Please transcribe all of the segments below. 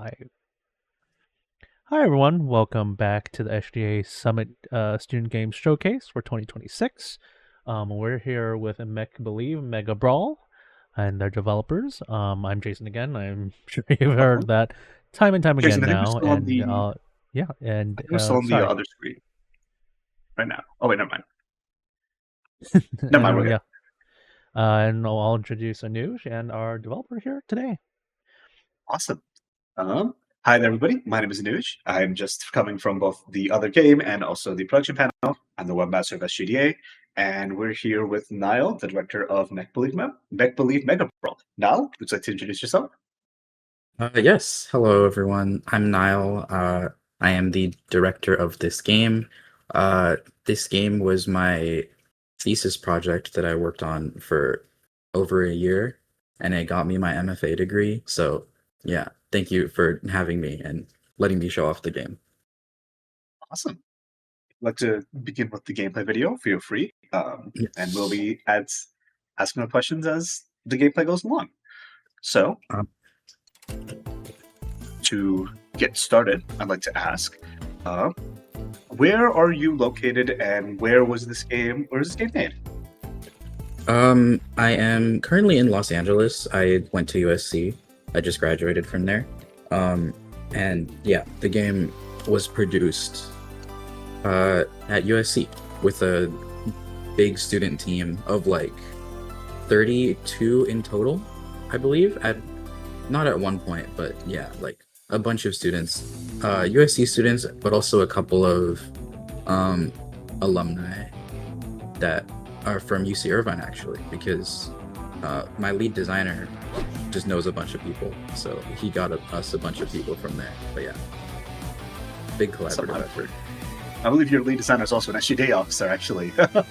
Hi. Hi, everyone. Welcome back to the SGDA Summit Student Games Showcase for 2026. We're here with Mech Believe Mega Brawl and their developers. I'm Jason again. I'm sure you've Uh-huh. heard that time and time Jason, again I think we're now. still on And the yeah, and I think we're still on the sorry. other screen right now. Oh wait, never mind. Never mind, we're good. Yeah. And I'll introduce Anuj and our developer here today. Awesome. Um, Hi there, everybody. My name is Anuj. I'm just coming from both the other game and also the production panel. I'm the webmaster of SGDA, and we're here with Nile, the director of Mech Believe Mega Brawl. Nile, would you like to introduce yourself? Yes. Hello, everyone. I'm Nile. I am the director of this game. This game was my thesis project that I worked on for over a year, and it got me my MFA degree. So, yeah, thank you for having me and letting me show off the game. Awesome. I'd like to begin with the gameplay video. Feel free, and we'll Yes. be asking the questions as the gameplay goes along. So, Um, to get started, I'd like to ask, uh, where are you located and where was this game? Where is this game made? I am currently in Los Angeles. I went to USC. I just graduated from there. And yeah, the game was produced at USC with a big student team of like 32 in total, I believe. Not at one point, but yeah, like a bunch of students, USC students, but also a couple of alumni that are from UC Irvine actually, because my lead designer just knows a bunch of people, so he got us a bunch of people from there. But yeah, big collaborative effort. I believe your lead designer is also an SGDA officer, actually. Oh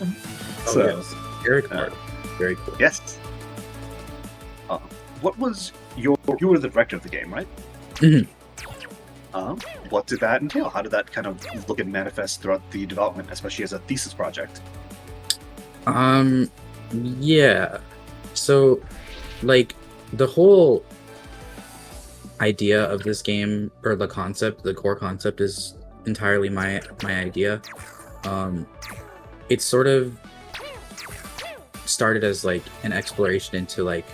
So, yes, Eric uh, Martin. Very cool. yes. Uh, what was you were the director of the game, right? Mhm. What did that entail? How did that kind of look and manifest throughout the development, especially as a thesis project? Um, yeah. So, like, the whole idea of this game, or the concept, the core concept, is entirely my idea. Um, it sort of started as like an exploration into like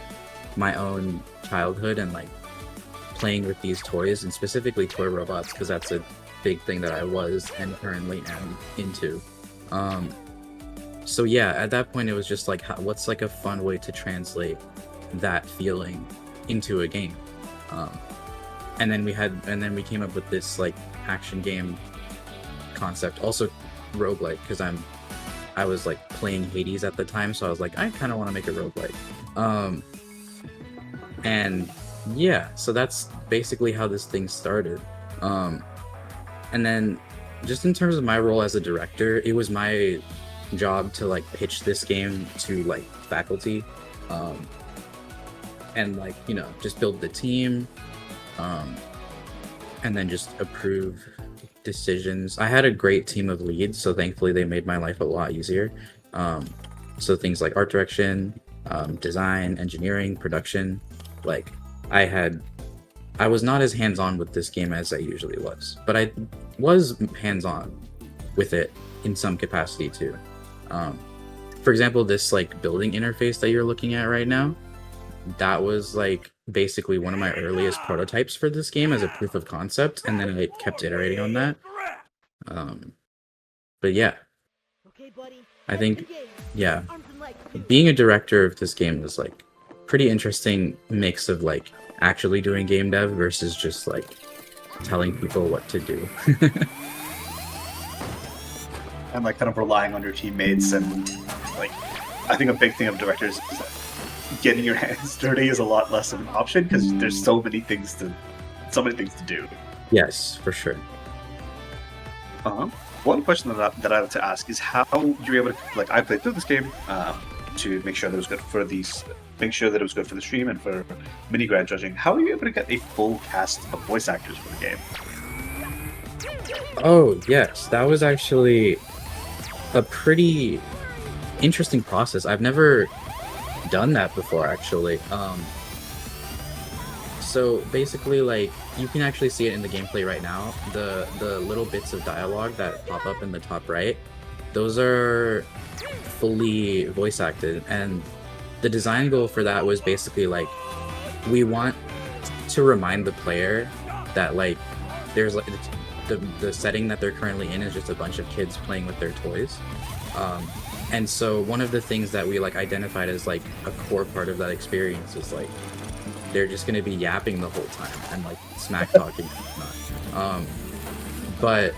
my own childhood and like playing with these toys, and specifically toy robots, because that's a big thing that I was and currently am into. Um, so yeah, at that point it was just like, what's like a fun way to translate that feeling into a game? Um, and then we came up with this like action game concept, also roguelike, because I was like playing Hades at the time, so I was like, I kind of want to make a roguelike. Um, and yeah, so that's basically how this thing started. Um, and then just in terms of my role as a director, it was my job to like pitch this game to like faculty, um, and like, you know, just build the team, um, and then just approve decisions. I had a great team of leads, so thankfully they made my life a lot easier. Um, so things like art direction, design, engineering, production, like I had I was not as hands-on with this game as I usually was, but I was hands-on with it in some capacity too. Um, for example, this like building interface that you're looking at right now, that was like basically one of my earliest prototypes for this game as a proof of concept, and then I kept iterating on that. Um, but yeah, I think, yeah, being a director of this game was like pretty interesting mix of like actually doing game dev versus just like telling people what to do. And like kind of relying on your teammates, and like I think a big thing of directors is that getting your hands dirty is a lot less of an option because there's so many things to do. Yes, for sure. Uh-huh. One question that I like to ask is how you're able to, like, I played through this game to make sure that it was good for make sure that it was good for the stream and for mini grad judging. How are you able to get a full cast of voice actors for the game? Oh yes, that was actually a pretty interesting process. I've never done that before, actually. So basically, like, you can actually see it in the gameplay right now. The little bits of dialogue that pop up in the top right, those are fully voice acted, and the design goal for that was basically like, we want to remind the player that like there's like the setting that they're currently in is just a bunch of kids playing with their toys. And so one of the things that we like identified as like a core part of that experience is like they're just going to be yapping the whole time and like smack talking and whatnot. But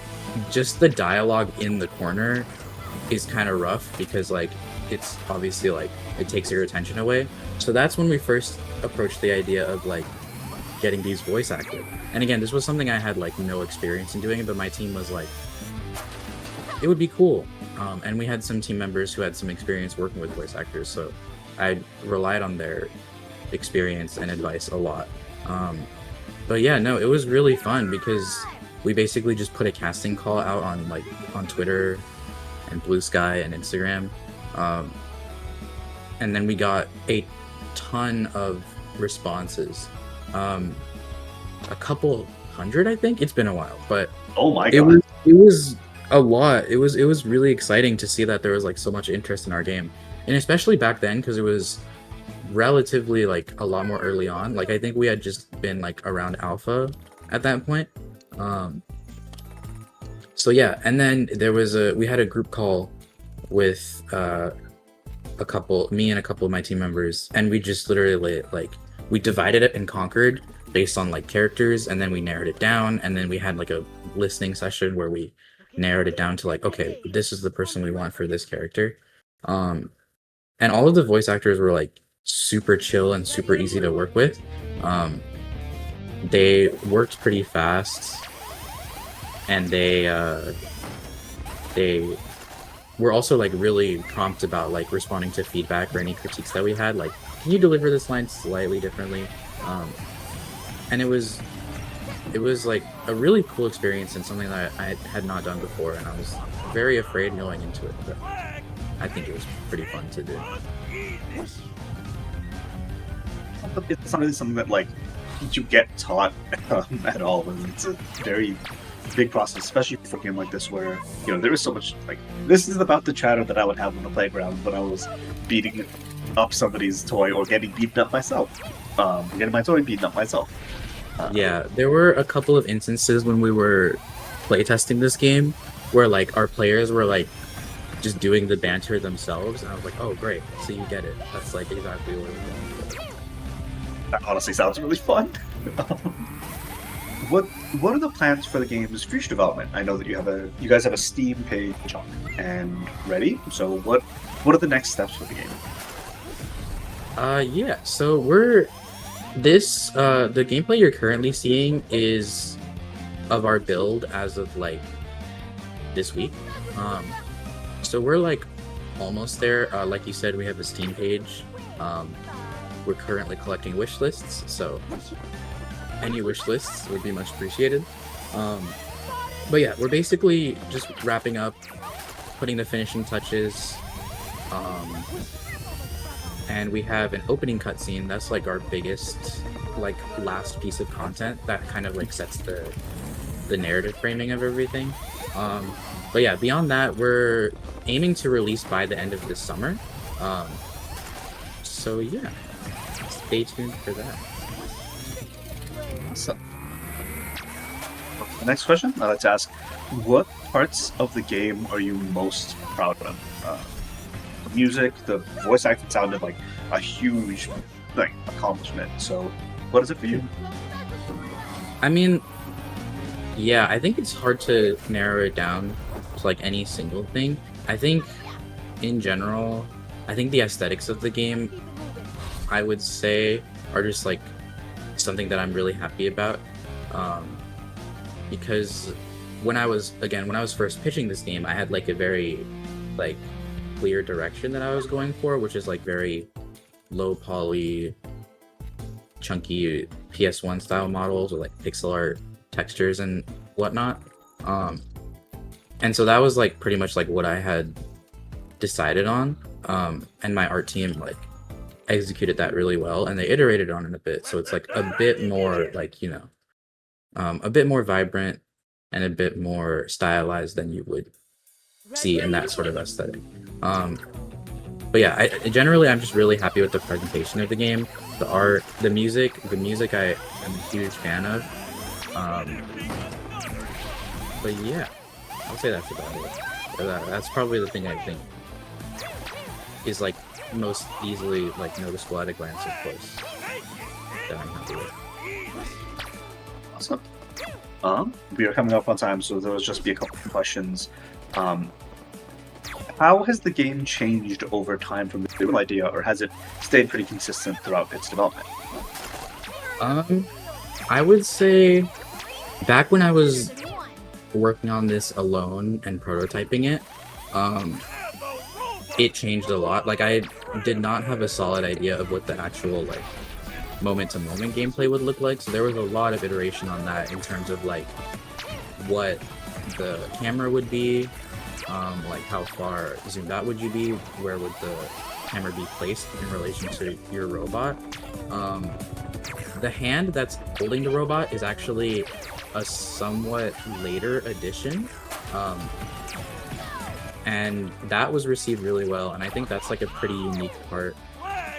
just the dialogue in the corner is kind of rough because like it's obviously like it takes your attention away. So that's when we first approached the idea of like getting these voice acted. And again, this was something I had like no experience in doing, but my team was like, it would be cool. And we had some team members who had some experience working with voice actors, so I relied on their experience and advice a lot. But yeah, no, it was really fun because we basically just put a casting call out on Twitter and Blue Sky and Instagram. And then we got a ton of responses. A couple hundred, I think. It's been a while, but oh my god, it was a lot. It was really exciting to see that there was like so much interest in our game, and especially back then because it was relatively like a lot more early on. Like I think we had just been like around alpha at that point. So yeah, and then we had a group call with me and a couple of my team members, and we just literally like we divided it and conquered based on like characters, and then we narrowed it down, and then we had like a listening session where we narrowed it down to like, okay, this is the person we want for this character. And all of the voice actors were like super chill and super easy to work with. They worked pretty fast, and they were also like really prompt about like responding to feedback or any critiques that we had, like, can you deliver this line slightly differently? And it was like a really cool experience and something that I had not done before, and I was very afraid going into it, but I think it was pretty fun to do. it's not really something that like you get taught at all, and it's a very big process, especially for a game like this where there is so much. Like, this is about the chatter that I would have on the playground when I was beating up somebody's toy or getting beaten up myself, getting my toy beaten up myself. Yeah, there were a couple of instances when we were playtesting this game where like our players were like just doing the banter themselves, and I was like, oh great, so you get it. That's like exactly what we're going for. That honestly sounds really fun. What are the plans for the game's future development? I know that you guys have a Steam page up and ready. So what are the next steps for the game? Yeah, so the gameplay you're currently seeing is of our build as of like this week. So we're like almost there. Like you said, we have a Steam page. We're currently collecting wish lists, so any wish lists would be much appreciated. But yeah, we're basically just wrapping up, putting the finishing touches. And we have an opening cutscene that's like our biggest, like, last piece of content that kind of like sets the narrative framing of everything. But yeah, beyond that, we're aiming to release by the end of this summer. So yeah, stay tuned for that. So, the next question I'd like to ask: what parts of the game are you most proud of? The music, the voice acting sounded like a huge accomplishment. So, what is it for you? I mean, yeah, I think it's hard to narrow it down to like any single thing. I think in general, I think the aesthetics of the game, I would say, are just like something that I'm really happy about. Because when I was first pitching this game, I had like a very like clear direction that I was going for, which is like very low poly, chunky PS1 style models with like pixel art textures and whatnot. And so that was like pretty much like what I had decided on. And my art team like executed that really well, and they iterated on it a bit, so it's like a bit more like, you know, a bit more vibrant and a bit more stylized than you would see in that sort of aesthetic. But yeah, generally I'm just really happy with the presentation of the game, the art, the music I'm a huge fan of. But yeah, I'll say that's about it. That's probably the thing I think is like most easily like noticeable at a glance, of course, that I'm happy with. Awesome. We are coming up on time, so there will just be a couple of questions. How has the game changed over time from the original idea, or has it stayed pretty consistent throughout its development? I would say back when I was working on this alone and prototyping it, it changed a lot. Like, I did not have a solid idea of what the actual like moment-to-moment gameplay would look like, so there was a lot of iteration on that in terms of like what the camera would be, like how far zoomed out would you be, where would the camera be placed in relation to your robot. The hand that's holding the robot is actually a somewhat later addition, and that was received really well, and I think that's like a pretty unique part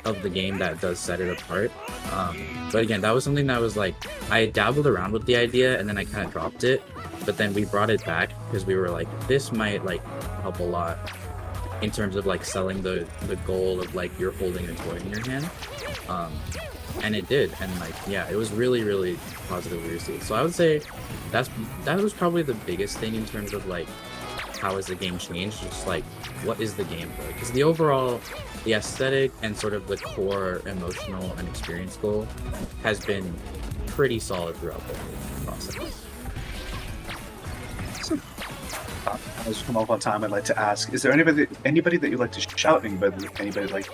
of the game that does set it apart. But again, that was something that was like, I dabbled around with the idea and then I kind of dropped it, but then we brought it back because we were like, this might like help a lot in terms of like selling the goal of like you're holding a toy in your hand. And it did, and like, yeah, it was really, really positively received. So I would say that was probably the biggest thing in terms of like how has the game changed, just like what is the gameplay, because the overall, the aesthetic and sort of the core emotional and experience goal has been pretty solid throughout the whole process. As we come up on time, I'd like to ask: is there anybody that you'd like to shout? Anybody like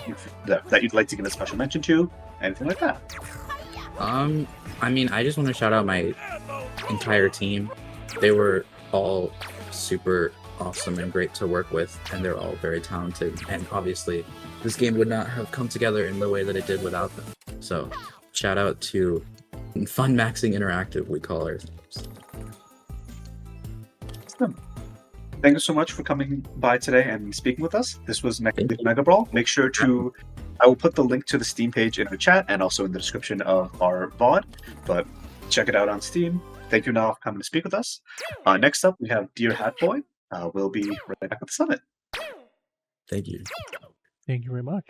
that you'd like to give a special mention to? Anything like that? I mean, I just want to shout out my entire team. They were all super awesome and great to work with, and they're all very talented. And obviously, this game would not have come together in the way that it did without them. So, shout out to Fun Maxing Interactive, we call ourselves. Awesome. Thank you so much for coming by today and speaking with us. This was Mega Brawl. Make sure to, I will put the link to the Steam page in the chat and also in the description of our VOD, but check it out on Steam. Thank you, Nile, for coming to speak with us. Next up, we have Dear Hat Boy. We'll be right back at the summit. Thank you. Thank you very much.